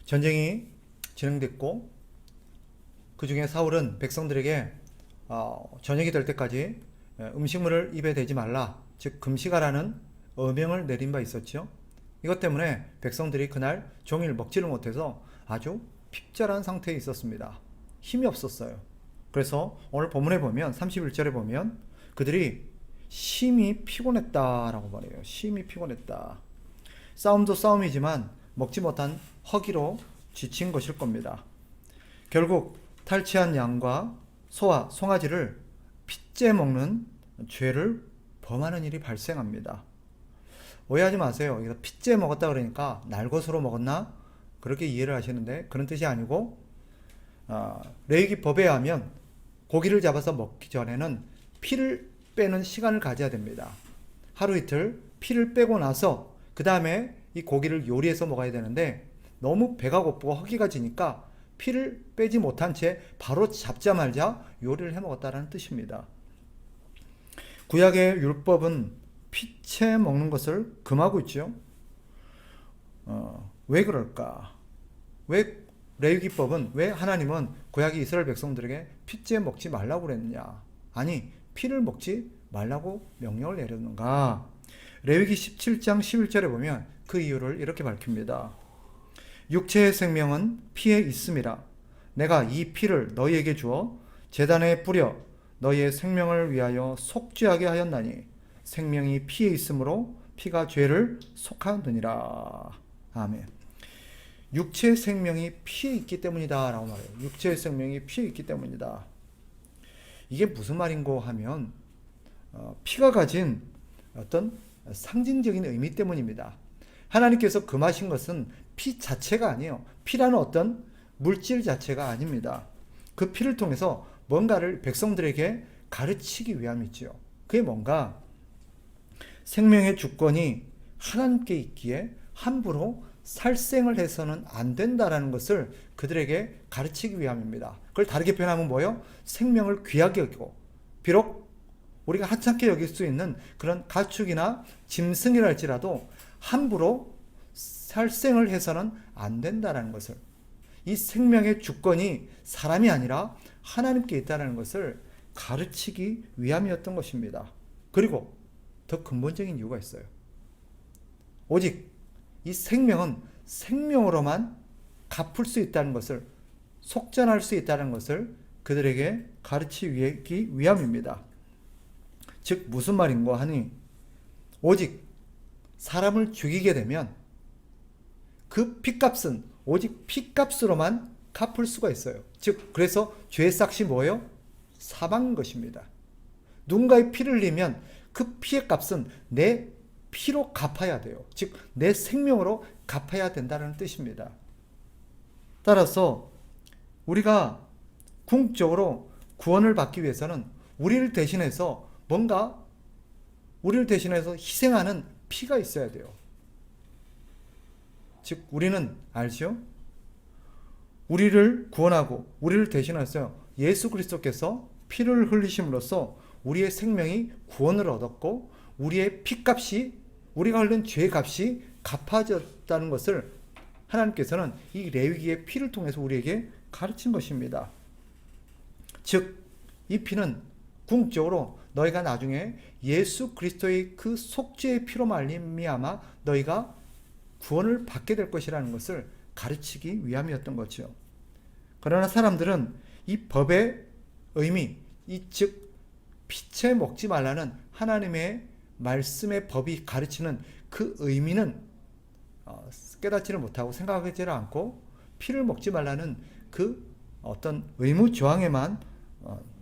전쟁이 진행됐고 그 중에 사울은 백성들에게 저녁이 될 때까지 음식물을 입에 대지 말라, 즉 금식하라는 어명을 내린 바 있었죠. 이것 때문에 백성들이 그날 종일 먹지를 못해서 아주 핍절한 상태에 있었습니다. 힘이 없었어요. 그래서 오늘 본문에 보면 31절에 보면 그들이 심히 피곤했다라고 말해요. 심히 피곤했다. 싸움도 싸움이지만 먹지 못한 허기로 지친 것일 겁니다. 결국 탈취한 양과 소와 송아지를 핏째 먹는 죄를 범하는 일이 발생합니다. 오해하지 마세요. 여기서 핏째 먹었다 그러니까 날것으로 먹었나? 그렇게 이해를 하시는데 그런 뜻이 아니고 레위기 법에 하면 고기를 잡아서 먹기 전에는 피를 빼는 시간을 가져야 됩니다. 하루 이틀 피를 빼고 나서 그 다음에 이 고기를 요리해서 먹어야 되는데 너무 배가 고프고 허기가 지니까 피를 빼지 못한 채 바로 잡자마자 요리를 해 먹었다는 뜻입니다. 구약의 율법은 피채 먹는 것을 금하고 있죠. 왜 그럴까? 왜 레위기법은, 왜 하나님은 구약의 이스라엘 백성들에게 피채 먹지 말라고 그랬느냐? 아니, 피를 먹지 말라고 명령을 내렸는가? 레위기 17장 11절에 보면 그 이유를 이렇게 밝힙니다. 육체의 생명은 피에 있음이라. 내가 이 피를 너희에게 주어 제단에 뿌려 너희의 생명을 위하여 속죄하게 하였나니 생명이 피에 있으므로 피가 죄를 속하느니라. 아멘. 육체의 생명이 피에 있기 때문이다 라고 말해요. 육체의 생명이 피에 있기 때문이다. 이게 무슨 말인고 하면 피가 가진 어떤 상징적인 의미 때문입니다. 하나님께서 금하신 것은 피 자체가 아니에요. 피라는 어떤 물질 자체가 아닙니다. 그 피를 통해서 뭔가를 백성들에게 가르치기 위함이지요. 그게 뭔가 생명의 주권이 하나님께 있기에 함부로 살생을 해서는 안 된다라는 것을 그들에게 가르치기 위함입니다. 그걸 다르게 표현하면 뭐예요? 생명을 귀하게 여기고, 비록 우리가 하찮게 여길 수 있는 그런 가축이나 짐승이라 할지라도 함부로 살생을 해서는 안 된다는 것을, 이 생명의 주권이 사람이 아니라 하나님께 있다는 것을 가르치기 위함이었던 것입니다. 그리고 더 근본적인 이유가 있어요. 오직 이 생명은 생명으로만 갚을 수 있다는 것을, 속전할 수 있다는 것을 그들에게 가르치기 위함입니다. 즉 무슨 말인고 하니, 오직 사람을 죽이게 되면 그 피값은 오직 피값으로만 갚을 수가 있어요. 즉 그래서 죄의 삭시 뭐예요? 사망인 것입니다. 누군가의 피를 흘리면 그 피의 값은 내 피로 갚아야 돼요. 즉 내 생명으로 갚아야 된다는 뜻입니다. 따라서 우리가 궁극적으로 구원을 받기 위해서는 우리를 대신해서 뭔가 우리를 대신해서 희생하는 피가 있어야 돼요. 즉 우리는 알죠? 우리를 구원하고 우리를 대신해서 예수 그리스도께서 피를 흘리심으로써 우리의 생명이 구원을 얻었고 우리의 피값이, 우리가 흘린 죄의 값이 갚아졌다는 것을 하나님께서는 이 레위기의 피를 통해서 우리에게 가르친 것입니다. 즉 이 피는 궁극적으로 너희가 나중에 예수 그리스도의 그 속죄의 피로 말미암아 너희가 구원을 받게 될 것이라는 것을 가르치기 위함이었던 거죠. 그러나 사람들은 이 법의 의미, 즉 피채 먹지 말라는 하나님의 말씀의 법이 가르치는 그 의미는 깨닫지를 못하고 생각하지를 않고 피를 먹지 말라는 그 어떤 의무 조항에만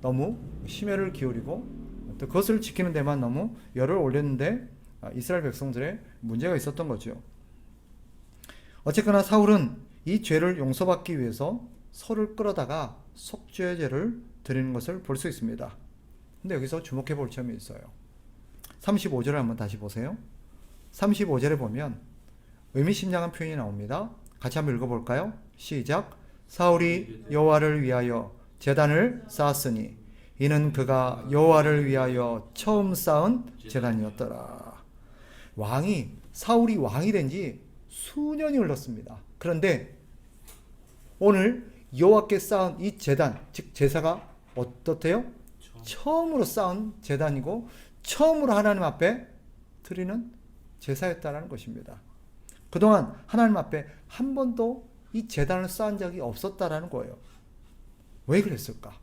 너무 심혈을 기울이고 또 그것을 지키는 데만 너무 열을 올렸는데 이스라엘 백성들의 문제가 있었던 거죠. 어쨌거나 사울은 이 죄를 용서받기 위해서 소를 끌어다가 속죄제를 드리는 것을 볼 수 있습니다. 근데 여기서 주목해 볼 점이 있어요. 35절을 한번 다시 보세요. 35절에 보면 의미심장한 표현이 나옵니다. 같이 한번 읽어볼까요? 시작. 사울이 여호와를 위하여 제단을 쌓았으니 이는 그가 여호와를 위하여 처음 쌓은 제단이었더라. 사울이 왕이 된 지 수년이 흘렀습니다. 그런데 오늘 여호와께 쌓은 이 제단, 즉 제사가 어떻대요? 처음으로 쌓은 제단이고 처음으로 하나님 앞에 드리는 제사였다라는 것입니다. 그동안 하나님 앞에 한 번도 이 제단을 쌓은 적이 없었다라는 거예요. 왜 그랬을까?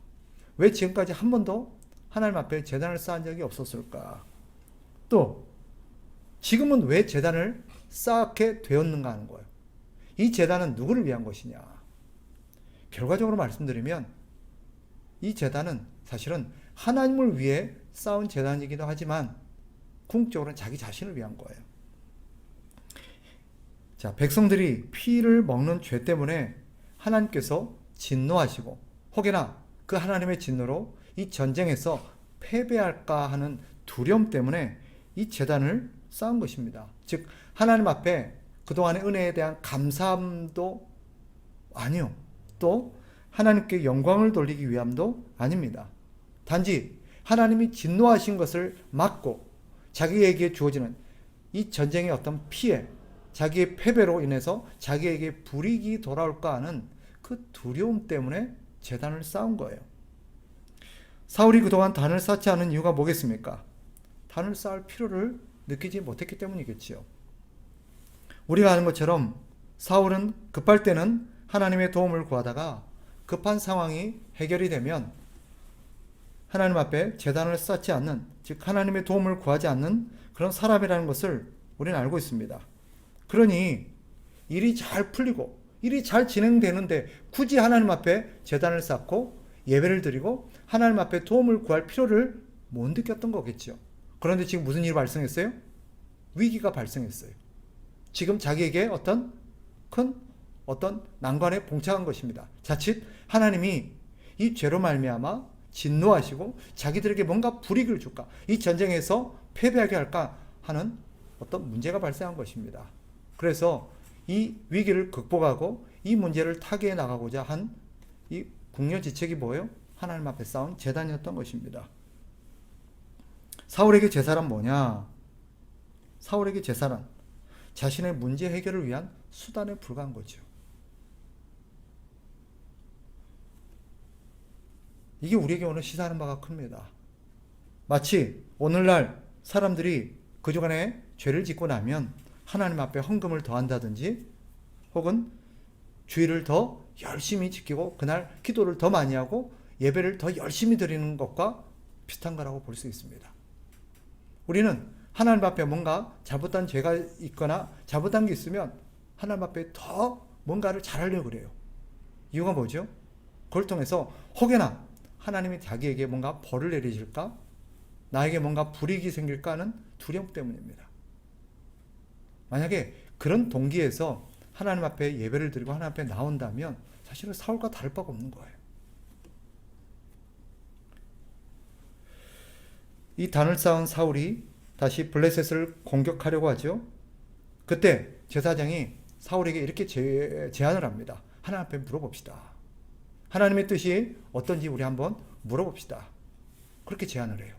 왜 지금까지 한 번도 하나님 앞에 제단을 쌓은 적이 없었을까? 또 지금은 왜 제단을 쌓게 되었는가 하는 거예요. 이 제단은 누구를 위한 것이냐? 결과적으로 말씀드리면 이 제단은 사실은 하나님을 위해 쌓은 제단이기도 하지만 궁극적으로는 자기 자신을 위한 거예요. 자, 백성들이 피를 먹는 죄 때문에 하나님께서 진노하시고 혹여나 그 하나님의 진노로 이 전쟁에서 패배할까 하는 두려움 때문에 이 제단을 쌓은 것입니다. 즉 하나님 앞에 그동안의 은혜에 대한 감사함도 아니요. 또 하나님께 영광을 돌리기 위함도 아닙니다. 단지 하나님이 진노하신 것을 막고 자기에게 주어지는 이 전쟁의 어떤 피해, 자기의 패배로 인해서 자기에게 불이익이 돌아올까 하는 그 두려움 때문에 제단을 쌓은 거예요. 사울이 그동안 단을 쌓지 않은 이유가 뭐겠습니까? 단을 쌓을 필요를 느끼지 못했기 때문이겠지요. 우리가 아는 것처럼 사울은 급할 때는 하나님의 도움을 구하다가 급한 상황이 해결이 되면 하나님 앞에 제단을 쌓지 않는, 즉 하나님의 도움을 구하지 않는 그런 사람이라는 것을 우리는 알고 있습니다. 그러니 일이 잘 풀리고 일이 잘 진행되는데 굳이 하나님 앞에 제단을 쌓고 예배를 드리고 하나님 앞에 도움을 구할 필요를 못 느꼈던 거겠죠. 그런데 지금 무슨 일이 발생했어요? 위기가 발생했어요. 지금 자기에게 어떤 큰 난관에 봉착한 것입니다. 자칫 하나님이 이 죄로 말미암아 진노하시고 자기들에게 뭔가 불이익을 줄까, 이 전쟁에서 패배하게 할까 하는 어떤 문제가 발생한 것입니다. 그래서 이 위기를 극복하고 이 문제를 타개해 나가고자 한 이 국려지책이 뭐예요? 하나님 앞에 쌓은 제단이었던 것입니다. 사울에게 제사란 뭐냐? 사울에게 제사란 자신의 문제 해결을 위한 수단에 불과한 거죠. 이게 우리에게 오늘 시사하는 바가 큽니다. 마치 오늘날 사람들이 그동안에 죄를 짓고 나면 하나님 앞에 헌금을 더한다든지 혹은 주일을 더 열심히 지키고 그날 기도를 더 많이 하고 예배를 더 열심히 드리는 것과 비슷한 거라고 볼 수 있습니다. 우리는 하나님 앞에 뭔가 잘못한 죄가 있거나 잘못한 게 있으면 하나님 앞에 더 뭔가를 잘하려고 그래요. 이유가 뭐죠? 그걸 통해서 혹여나 하나님이 자기에게 뭔가 벌을 내리실까? 나에게 뭔가 불이익이 생길까 하는 두려움 때문입니다. 만약에 그런 동기에서 하나님 앞에 예배를 드리고 하나님 앞에 나온다면 사실은 사울과 다를 바가 없는 거예요. 이 단을 쌓은 사울이 다시 블레셋을 공격하려고 하죠. 그때 제사장이 사울에게 이렇게 제안을 합니다. 하나님 앞에 물어봅시다. 하나님의 뜻이 어떤지 우리 한번 물어봅시다. 그렇게 제안을 해요.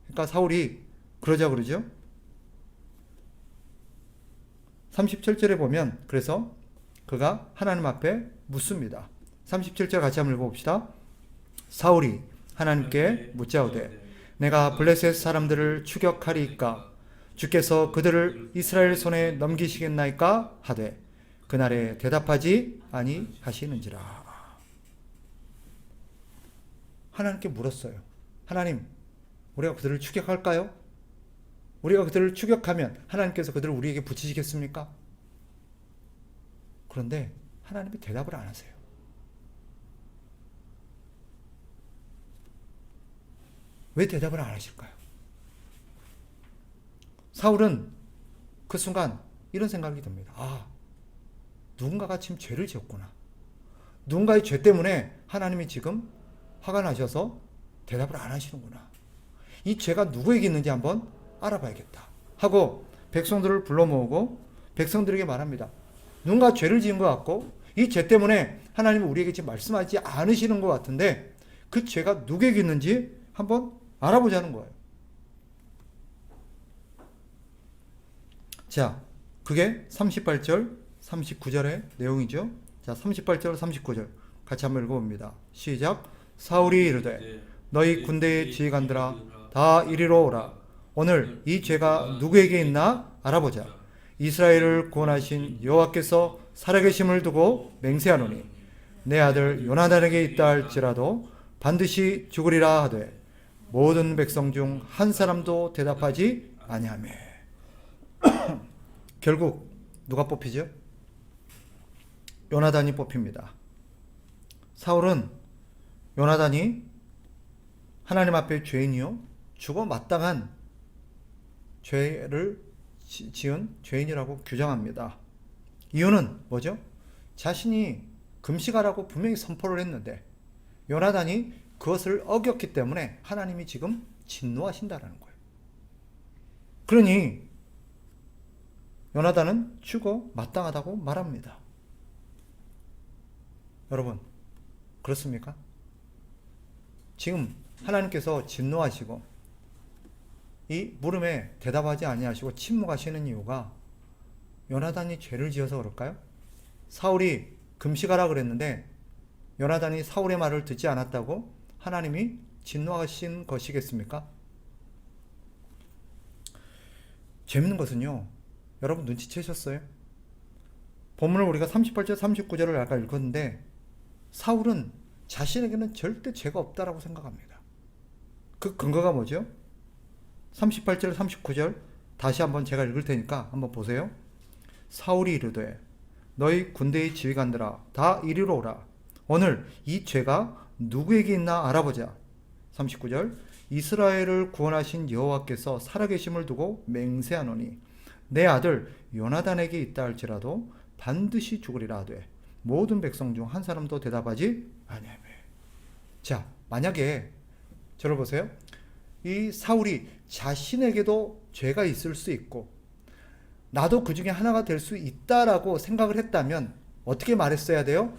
그러니까 사울이 그러자 그러죠. 37절에 보면 그래서 그가 하나님 앞에 묻습니다. 37절 같이 한번 읽어봅시다. 사울이 하나님께 묻자오되 내가 블레셋 사람들을 추격하리이까 주께서 그들을 이스라엘 손에 넘기시겠나이까 하되 그날에 대답하지 아니하시는지라. 하나님께 물었어요. 하나님, 우리가 그들을 추격할까요? 우리가 그들을 추격하면 하나님께서 그들을 우리에게 붙이시겠습니까? 그런데 하나님이 대답을 안 하세요. 왜 대답을 안 하실까요? 사울은 그 순간 이런 생각이 듭니다. 아, 누군가가 지금 죄를 지었구나. 누군가의 죄 때문에 하나님이 지금 화가 나셔서 대답을 안 하시는구나. 이 죄가 누구에게 있는지 한번 알아봐야겠다 하고 백성들을 불러 모으고 백성들에게 말합니다. 누군가 죄를 지은 것 같고 이 죄 때문에 하나님이 우리에게 지금 말씀하지 않으시는 것 같은데 그 죄가 누구에게 있는지 한번 알아보자는 거예요. 자, 그게 38절, 39절의 내용이죠. 자, 38절, 39절 같이 한번 읽어봅니다. 시작. 사울이 이르되 너희 군대의 지휘관들아 다 이리로 오라. 오늘 이 죄가 누구에게 있나 알아보자. 이스라엘을 구원하신 여호와께서 살아계심을 두고 맹세하노니 내 아들 요나단에게 있다 할지라도 반드시 죽으리라 하되 모든 백성 중 한 사람도 대답하지 아니하며. 결국 누가 뽑히죠? 요나단이 뽑힙니다. 사울은 요나단이 하나님 앞에 죄인이요 죽어 마땅한 죄를 지은 죄인이라고 규정합니다. 이유는 뭐죠? 자신이 금식하라고 분명히 선포를 했는데 요나단이 그것을 어겼기 때문에 하나님이 지금 진노하신다라는 거예요. 그러니 요나단은 죽어 마땅하다고 말합니다. 여러분, 그렇습니까? 지금 하나님께서 진노하시고 이 물음에 대답하지 아니하시고 침묵하시는 이유가 요나단이 죄를 지어서 그럴까요? 사울이 금식하라 그랬는데 요나단이 사울의 말을 듣지 않았다고 하나님이 진노하신 것이겠습니까? 재밌는 것은요, 여러분 눈치채셨어요? 본문을 우리가 38절 39절을 아까 읽었는데 사울은 자신에게는 절대 죄가 없다라고 생각합니다. 그 근거가 뭐죠? 38절 39절 다시 한번 제가 읽을 테니까 한번 보세요. 사울이 이르되 너희 군대의 지휘관들아 다 이리로 오라. 오늘 이 죄가 누구에게 있나 알아보자. 39절 이스라엘을 구원하신 여호와께서 살아계심을 두고 맹세하노니 내 아들 요나단에게 있다 할지라도 반드시 죽으리라 하되 모든 백성 중 한 사람도 대답하지 아니하며. 자, 만약에 저를 보세요. 이 사울이 자신에게도 죄가 있을 수 있고 나도 그 중에 하나가 될 수 있다라고 생각을 했다면 어떻게 말했어야 돼요?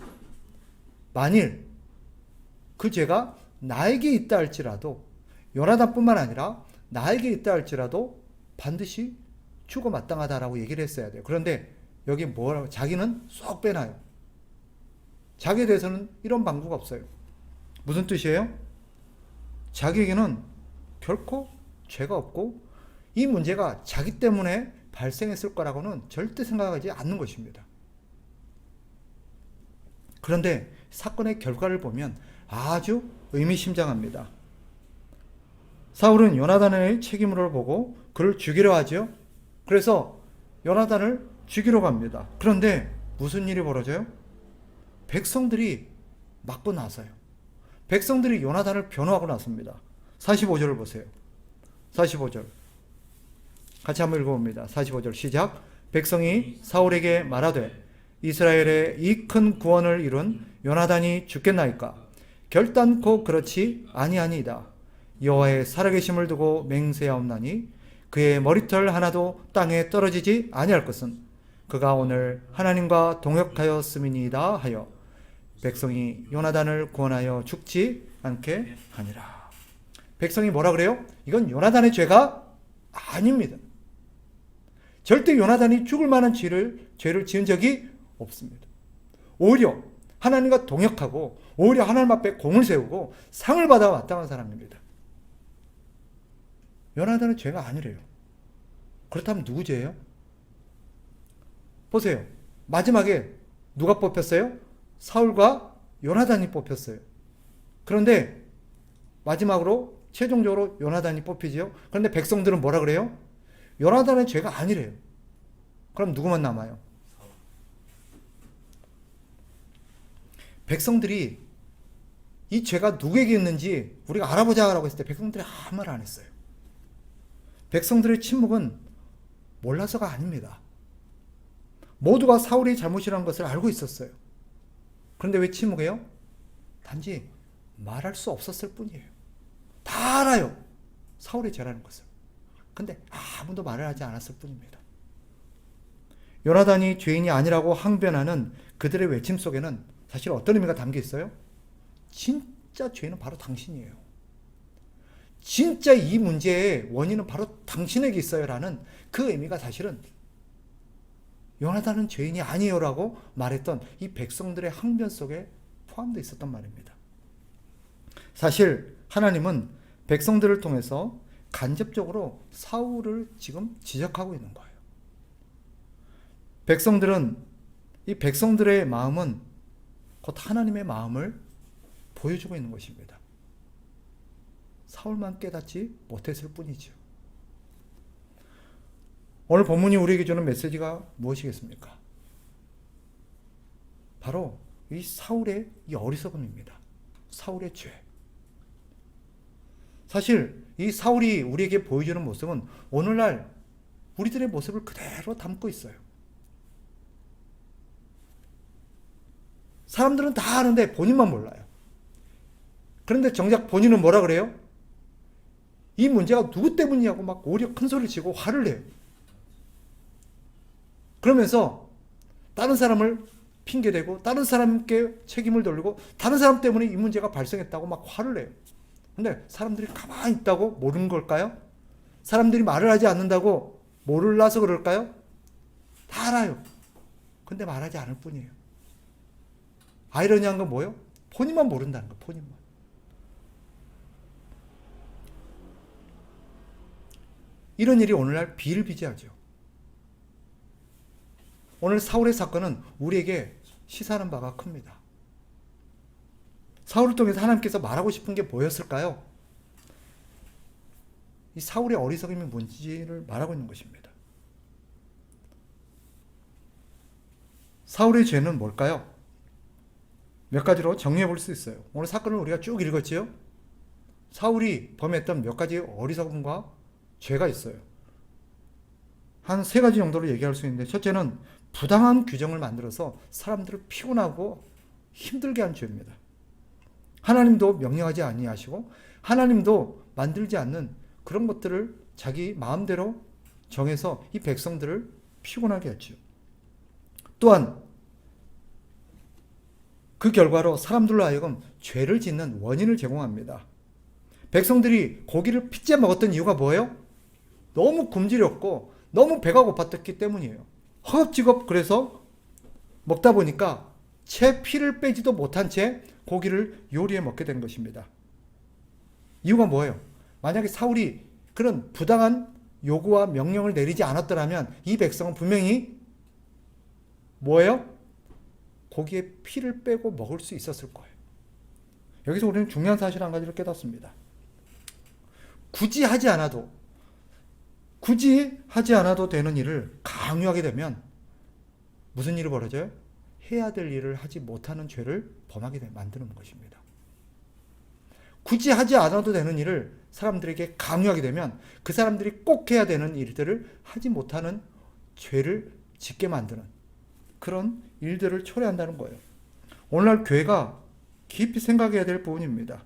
만일 그 죄가 나에게 있다 할지라도 요나단뿐만 아니라 나에게 있다 할지라도 반드시 죽어 마땅하다라고 얘기를 했어야 돼요. 그런데 여기 뭐라고 자기는 쏙 빼놔요. 자기에 대해서는 이런 방구가 없어요. 무슨 뜻이에요? 자기에게는 결코 죄가 없고 이 문제가 자기 때문에 발생했을 거라고는 절대 생각하지 않는 것입니다. 그런데 사건의 결과를 보면 아주 의미심장합니다. 사울은 요나단의 책임을 보고 그를 죽이려 하죠. 그래서 요나단을 죽이러 갑니다. 그런데 무슨 일이 벌어져요? 백성들이 맞고 나서요. 백성들이 요나단을 변호하고 나섭니다. 45절을 보세요. 45절 같이 한번 읽어봅니다. 45절 시작. 백성이 사울에게 말하되 이스라엘의 이 큰 구원을 이룬 요나단이 죽겠나이까? 결단코 그렇지 아니하니이다. 여호와의 살아계심을 두고 맹세하옵나니 그의 머리털 하나도 땅에 떨어지지 아니할 것은 그가 오늘 하나님과 동역하였음이니이다 하여 백성이 요나단을 구원하여 죽지 않게 하니라. 백성이 뭐라 그래요? 이건 요나단의 죄가 아닙니다. 절대 요나단이 죽을 만한 죄를 지은 적이 없습니다. 오히려 하나님과 동역하고 오히려 하나님 앞에 공을 세우고 상을 받아 마땅한 사람입니다. 요나단의 죄가 아니래요. 그렇다면 누구 죄예요? 보세요. 마지막에 누가 뽑혔어요? 사울과 요나단이 뽑혔어요. 그런데 마지막으로 최종적으로 요나단이 뽑히지요. 그런데 백성들은 뭐라 그래요? 요나단의 죄가 아니래요. 그럼 누구만 남아요? 백성들이 이 죄가 누구에게 있는지 우리가 알아보자라고 했을 때 백성들이 아무 말 안 했어요. 백성들의 침묵은 몰라서가 아닙니다. 모두가 사울이 잘못이라는 것을 알고 있었어요. 그런데 왜 침묵해요? 단지 말할 수 없었을 뿐이에요. 다 알아요. 사울의 죄라는 것을. 근데 아무도 말을 하지 않았을 뿐입니다. 요나단이 죄인이 아니라고 항변하는 그들의 외침 속에는 사실 어떤 의미가 담겨 있어요? 진짜 죄인은 바로 당신이에요. 진짜 이 문제의 원인은 바로 당신에게 있어요 라는 그 의미가 사실은 요나단은 죄인이 아니에요라고 말했던 이 백성들의 항변 속에 포함되어 있었단 말입니다. 사실 하나님은 백성들을 통해서 간접적으로 사울을 지금 지적하고 있는 거예요. 이 백성들의 마음은 곧 하나님의 마음을 보여주고 있는 것입니다. 사울만 깨닫지 못했을 뿐이죠. 오늘 본문이 우리에게 주는 메시지가 무엇이겠습니까? 바로 이 사울의 이 어리석음입니다. 사울의 죄. 사실 이 사울이 우리에게 보여주는 모습은 오늘날 우리들의 모습을 그대로 담고 있어요. 사람들은 다 아는데 본인만 몰라요. 그런데 정작 본인은 뭐라 그래요? 이 문제가 누구 때문이냐고 막 오히려 큰 소리를 치고 화를 내요. 그러면서 다른 사람을 핑계대고 다른 사람께 책임을 돌리고 다른 사람 때문에 이 문제가 발생했다고 막 화를 내요. 근데 사람들이 가만히 있다고 모르는 걸까요? 사람들이 말을 하지 않는다고 몰라서 그럴까요? 다 알아요. 근데 말하지 않을 뿐이에요. 아이러니한 건 뭐예요? 본인만 모른다는 거, 본인만. 이런 일이 오늘날 비일비재하죠. 오늘 사울의 사건은 우리에게 시사하는 바가 큽니다. 사울을 통해서 하나님께서 말하고 싶은 게 뭐였을까요? 이 사울의 어리석음이 뭔지를 말하고 있는 것입니다. 사울의 죄는 뭘까요? 몇 가지로 정리해 볼 수 있어요. 오늘 사건을 우리가 쭉 읽었지요? 사울이 범했던 몇 가지 어리석음과 죄가 있어요. 한 세 가지 정도로 얘기할 수 있는데, 첫째는 부당한 규정을 만들어서 사람들을 피곤하고 힘들게 한 죄입니다. 하나님도 명령하지 아니하시고 하나님도 만들지 않는 그런 것들을 자기 마음대로 정해서 이 백성들을 피곤하게 했죠. 또한 그 결과로 사람들로 하여금 죄를 짓는 원인을 제공합니다. 백성들이 고기를 핏째 먹었던 이유가 뭐예요? 너무 굶주렸고 너무 배가 고팠기 때문이에요. 허겁지겁 그래서 먹다 보니까 채 피를 빼지도 못한 채 고기를 요리해 먹게 된 것입니다. 이유가 뭐예요? 만약에 사울이 그런 부당한 요구와 명령을 내리지 않았더라면 이 백성은 분명히 뭐예요? 고기에 피를 빼고 먹을 수 있었을 거예요. 여기서 우리는 중요한 사실 한 가지를 깨닫습니다. 굳이 하지 않아도 되는 일을 강요하게 되면 무슨 일이 벌어져요? 해야 될 일을 하지 못하는 죄를 범하게 만드는 것입니다. 굳이 하지 않아도 되는 일을 사람들에게 강요하게 되면 그 사람들이 꼭 해야 되는 일들을 하지 못하는 죄를 짓게 만드는 그런 일들을 초래한다는 거예요. 오늘날 교회가 깊이 생각해야 될 부분입니다.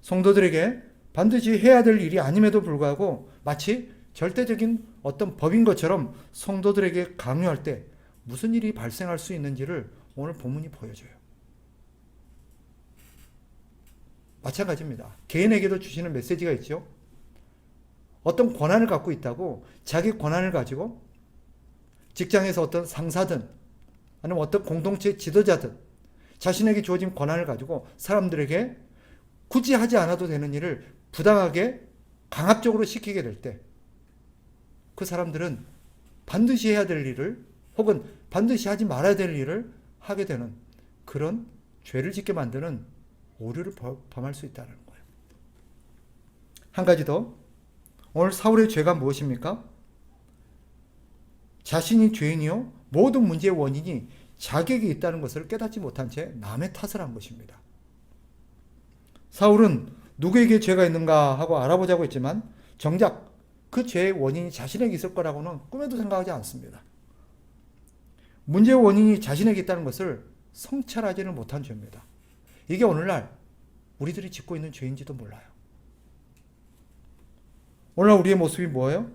성도들에게 반드시 해야 될 일이 아님에도 불구하고 마치 절대적인 어떤 법인 것처럼 성도들에게 강요할 때 무슨 일이 발생할 수 있는지를 오늘 본문이 보여줘요. 마찬가지입니다. 개인에게도 주시는 메시지가 있죠. 어떤 권한을 갖고 있다고 자기 권한을 가지고 직장에서 어떤 상사든 아니면 어떤 공동체 지도자든 자신에게 주어진 권한을 가지고 사람들에게 굳이 하지 않아도 되는 일을 부당하게 강압적으로 시키게 될 때 그 사람들은 반드시 해야 될 일을 혹은 반드시 하지 말아야 될 일을 하게 되는 그런 죄를 짓게 만드는 오류를 범할 수 있다는 거예요. 한 가지 더, 오늘 사울의 죄가 무엇입니까? 자신이 죄인이요 모든 문제의 원인이 자기에게 있다는 것을 깨닫지 못한 채 남의 탓을 한 것입니다. 사울은 누구에게 죄가 있는가 하고 알아보자고 했지만 정작 그 죄의 원인이 자신에게 있을 거라고는 꿈에도 생각하지 않습니다. 문제의 원인이 자신에게 있다는 것을 성찰하지는 못한 죄입니다. 이게 오늘날 우리들이 짓고 있는 죄인지도 몰라요. 오늘날 우리의 모습이 뭐예요?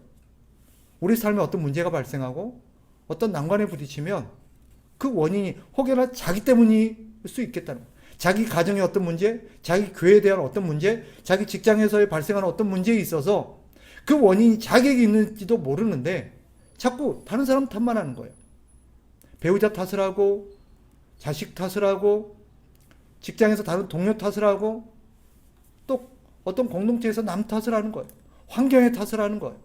우리 삶에 어떤 문제가 발생하고 어떤 난관에 부딪히면 그 원인이 혹여나 자기 때문일 수 있겠다는 거예요. 자기 가정의 어떤 문제, 자기 교회에 대한 어떤 문제, 자기 직장에서 발생하는 어떤 문제에 있어서 그 원인이 자기에게 있는지도 모르는데 자꾸 다른 사람 탓만 하는 거예요. 배우자 탓을 하고, 자식 탓을 하고, 직장에서 다른 동료 탓을 하고, 또 어떤 공동체에서 남 탓을 하는 거예요. 환경의 탓을 하는 거예요.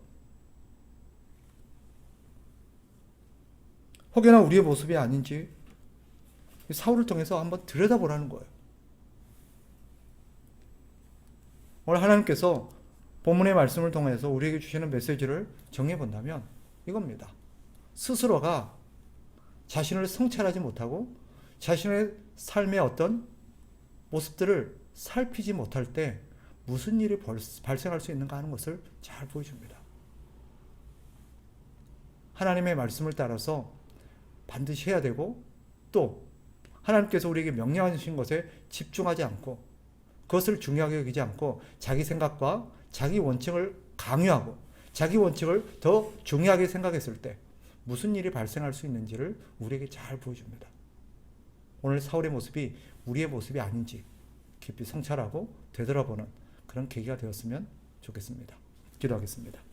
혹여나 우리의 모습이 아닌지 사울을 통해서 한번 들여다보라는 거예요. 오늘 하나님께서 본문의 말씀을 통해서 우리에게 주시는 메시지를 정해 본다면 이겁니다. 스스로가 자신을 성찰하지 못하고 자신의 삶의 어떤 모습들을 살피지 못할 때 무슨 일이 발생할 수 있는가 하는 것을 잘 보여줍니다. 하나님의 말씀을 따라서 반드시 해야 되고, 또 하나님께서 우리에게 명령하신 것에 집중하지 않고 그것을 중요하게 여기지 않고 자기 생각과 자기 원칙을 강요하고 자기 원칙을 더 중요하게 생각했을 때 무슨 일이 발생할 수 있는지를 우리에게 잘 보여줍니다. 오늘 사울의 모습이 우리의 모습이 아닌지 깊이 성찰하고 되돌아보는 그런 계기가 되었으면 좋겠습니다. 기도하겠습니다.